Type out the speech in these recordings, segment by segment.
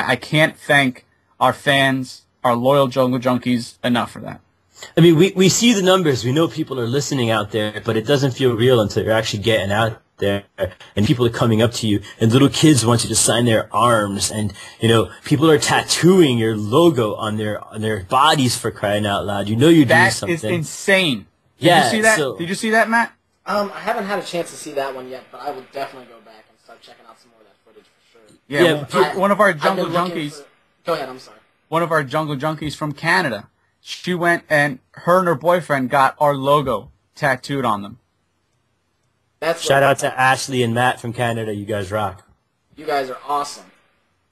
I can't thank our fans, our loyal jungle junkies enough for that. I mean, we see the numbers. We know people are listening out there, but it doesn't feel real until you're actually getting out there and people are coming up to you and little kids want you to sign their arms and, you know, people are tattooing your logo on their bodies, for crying out loud. You know you're doing something. That is insane. Did Yeah, you see that? so, Did you see that, Matt? I haven't had a chance to see that one yet, but I will definitely go back and start checking out some more of that footage for sure. Yeah, one of our jungle junkies. Go ahead, I'm sorry. One of our jungle junkies from Canada. She went and her and her boyfriend got our logo tattooed on them. Shout out to Ashley and Matt from Canada. You guys rock. You guys are awesome.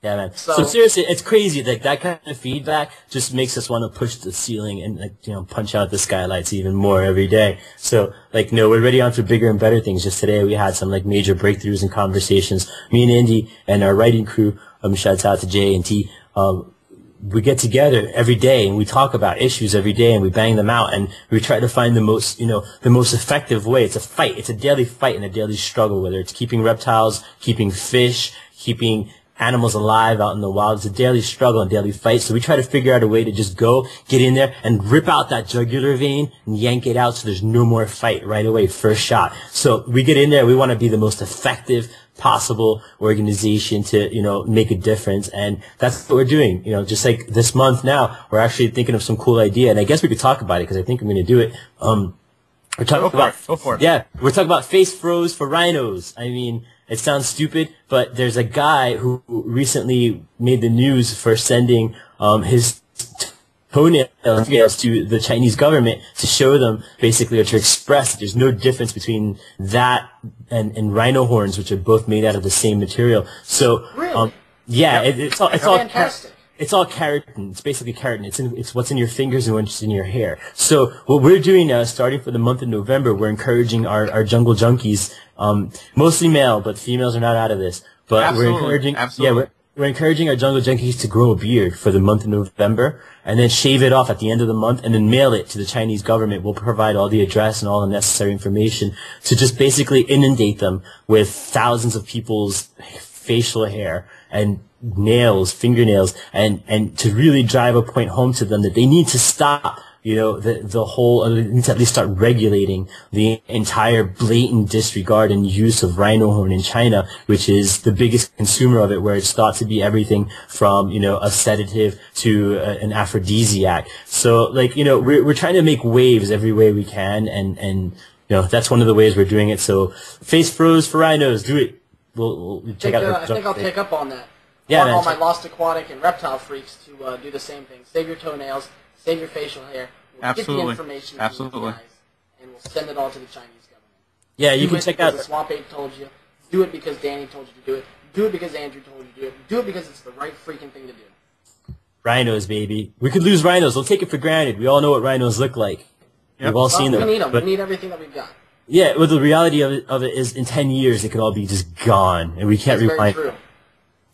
Yeah, man. So seriously, it's crazy. Like, that kind of feedback just makes us want to push the ceiling and, like, you know, punch out the skylights even more every day. So, like, no, we're ready on for bigger and better things. Just today we had some, like, major breakthroughs and conversations. Me and Andy and our writing crew, shouts out to Jay and T, we get together every day and we talk about issues every day and we bang them out and we try to find the most, you know, the most effective way. It's a fight. It's a daily fight and a daily struggle, whether it's keeping reptiles, keeping fish, keeping animals alive out in the wild. It's a daily struggle and daily fight. So we try to figure out a way to just go, get in there and rip out that jugular vein and yank it out so there's no more fight right away, first shot. So we get in there. We want to be the most effective possible organization to, you know, make a difference. And that's what we're doing. You know, just like this month now, we're actually thinking of some cool idea. And I guess we could talk about it because I think I'm going to do it. We're talking Go for it. Yeah, we're talking about face froze for rhinos. I mean, it sounds stupid, but there's a guy who recently made the news for sending his toenails to the Chinese government to show them, basically, or to express that there's no difference between that and rhino horns, which are both made out of the same material. So, really? Yeah, it's all fantastic. It's all keratin. It's basically keratin. It's what's in your fingers and what's in your hair. So what we're doing now, starting for the month of November, we're encouraging our jungle junkies, mostly male, but females are not out of this. But Absolutely. we're encouraging our jungle junkies to grow a beard for the month of November and then shave it off at the end of the month and then mail it to the Chinese government. We'll provide all the address and all the necessary information to just basically inundate them with thousands of people's facial hair and nails, fingernails, and to really drive a point home to them that they need to stop, you know, the whole, they need to at least start regulating the entire blatant disregard and use of rhino horn in China, which is the biggest consumer of it, where it's thought to be everything from, you know, a sedative to an aphrodisiac. So, like, you know, we're trying to make waves every way we can, and you know, that's one of the ways we're doing it. So, face froze for rhinos, do it. We'll check out. I think I'll pick up on that. Yeah, all my Lost Aquatic and Reptile freaks to do the same thing. Save your toenails, save your facial hair. We'll get the information to you guys, and we'll send it all to the Chinese government. Yeah, you can check out. The Swamp Ape told you. Do it because Danny told you to do it. Do it because Andrew told you to do it. Do it because it's the right freaking thing to do. Rhinos, baby. We could lose rhinos. We'll take it for granted. We all know what rhinos look like. Yep. We've all seen them. We need them. We need everything that we've got. Yeah, well, the reality of it is in 10 years, they could all be just gone, and we can't rewind. Very true.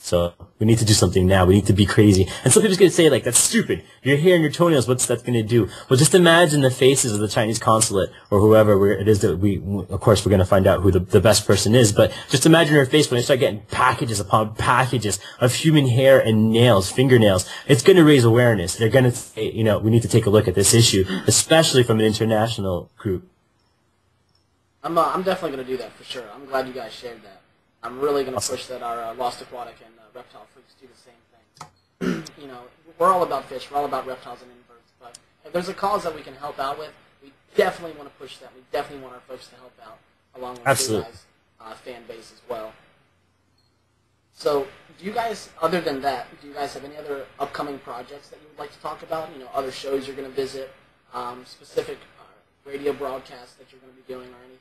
So we need to do something now. We need to be crazy. And some people's going to say, like, that's stupid. Your hair and your toenails, what's that going to do? Well, just imagine the faces of the Chinese consulate or whoever it is that of course, we're going to find out who the best person is, but just imagine her face when they start getting packages upon packages of human hair and nails, fingernails. It's going to raise awareness. They're going to say, you know, we need to take a look at this issue, especially from an international group. I'm definitely going to do that for sure. I'm glad you guys shared that. I'm really going to push that our Lost Aquatic and Reptile freaks do the same thing. You know, we're all about fish. We're all about reptiles and inverts. But if there's a cause that we can help out with, we definitely want to push that. We definitely want our folks to help out, along with you guys' fan base as well. So, do you guys, other than that, do you guys have any other upcoming projects that you would like to talk about? You know, other shows you're going to visit, specific radio broadcasts that you're going to be doing or anything?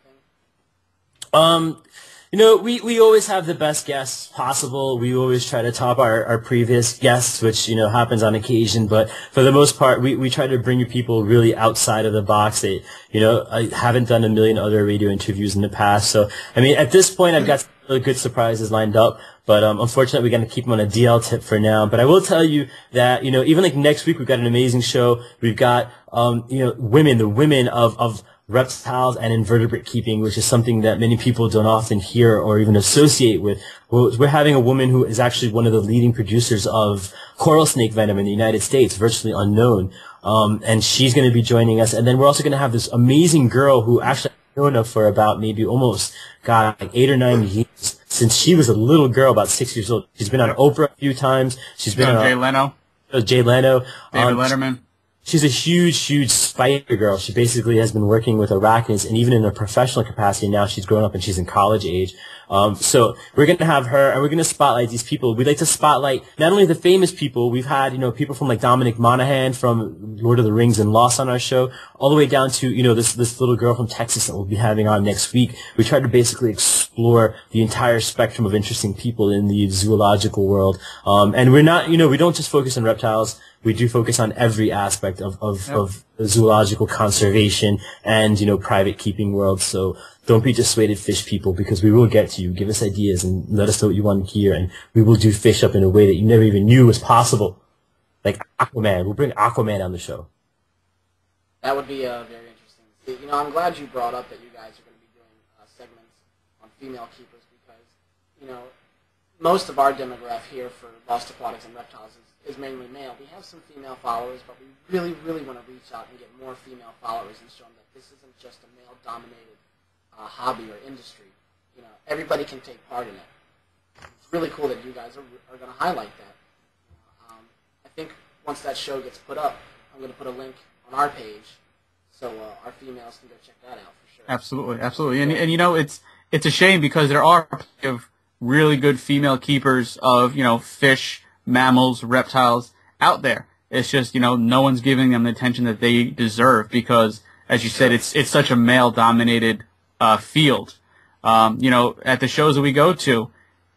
You know, we always have the best guests possible. We always try to top our previous guests, which, you know, happens on occasion. But for the most part, we try to bring you people really outside of the box. That, you know, I haven't done a million other radio interviews in the past. So, I mean, at this point, I've got some really good surprises lined up. But unfortunately, we're going to keep them on a DL tip for now. But I will tell you that, you know, even like next week, we've got an amazing show. We've got, you know, the women of reptiles and invertebrate keeping, which is something that many people don't often hear or even associate with. We're having a woman who is actually one of the leading producers of coral snake venom in the United States, virtually unknown. And she's going to be joining us. And then we're also going to have this amazing girl who actually I've known her for about maybe almost, God, like 8 or 9 years, since she was a little girl, about 6 years old. She's been on Oprah a few times. She's been on Jay Leno. David Letterman. She's a huge spider girl. She basically has been working with arachnids, and even in a professional capacity now, she's grown up and she's in college age. So we're going to have her, and we're going to spotlight these people. We'd like to spotlight not only the famous people. We've had, people from like Dominic Monaghan from Lord of the Rings and Lost on our show, all the way down to, this little girl from Texas that we'll be having on next week. We tried to basically explore the entire spectrum of interesting people in the zoological world. And we're not, we don't just focus on reptiles. We do focus on every aspect of zoological conservation and, private keeping world. So don't be dissuaded, fish people, because we will get to you. Give us ideas and let us know what you want to hear, and we will do fish up in a way that you never even knew was possible. Like Aquaman. We'll bring Aquaman on the show. That would be very interesting. I'm glad you brought up that you guys are going to be doing segments on female keepers because, most of our demographic here for Lost Aquatics and Reptiles is mainly male. We have some female followers, but we really, really want to reach out and get more female followers and show them that this isn't just a male-dominated hobby or industry. Everybody can take part in it. It's really cool that you guys are going to highlight that. I think once that show gets put up, I'm going to put a link on our page so our females can go check that out for sure. Absolutely. And it's a shame because there are plenty of really good female keepers of, fish, mammals, reptiles out there. It's just, no one's giving them the attention that they deserve because, as you said, it's such a male-dominated field. At the shows that we go to,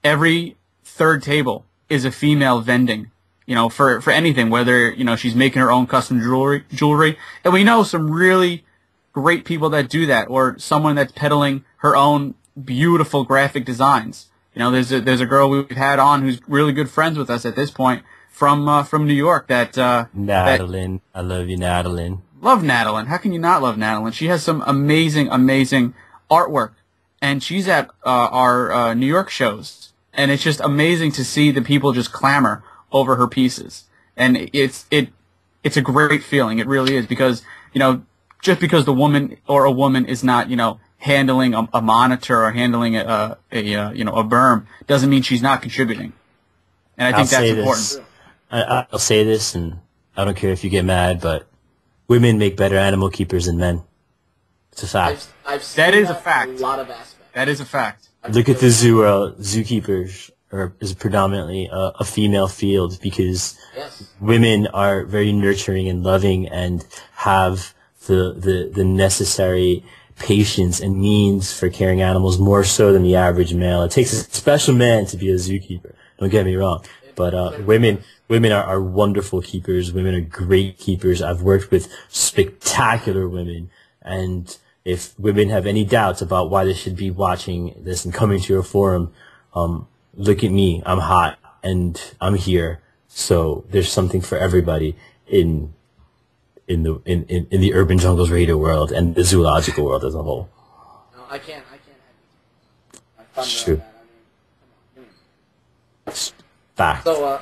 every third table is a female vending, for anything, whether, she's making her own custom jewelry. And we know some really great people that do that, or someone that's peddling her own beautiful graphic designs. There's a girl we've had on who's really good friends with us at this point from New York. Natalie, I love you, Natalie. Love Natalie. How can you not love Natalie? She has some amazing artwork, and she's at our New York shows, and it's just amazing to see the people just clamor over her pieces, and it's a great feeling. It really is because just because the woman or a woman is not handling a monitor or handling a berm doesn't mean she's not contributing. And I think that's important. I'll say this, and I don't care if you get mad, but women make better animal keepers than men. It's a fact. I've seen that is a fact. In a lot of aspects. That is a fact. Look at the zoo world. Zookeepers is predominantly a female field because women are very nurturing and loving and have the necessary patience and means for caring animals more so than the average male. It takes a special man to be a zookeeper. Don't get me wrong. But women are wonderful keepers. Women are great keepers. I've worked with spectacular women, and if women have any doubts about why they should be watching this and coming to your forum, look at me. I'm hot and I'm here. So there's something for everybody in the urban jungles radio world and the zoological world as a whole. No, I can't have True. that. I mean, come on. Fact. So,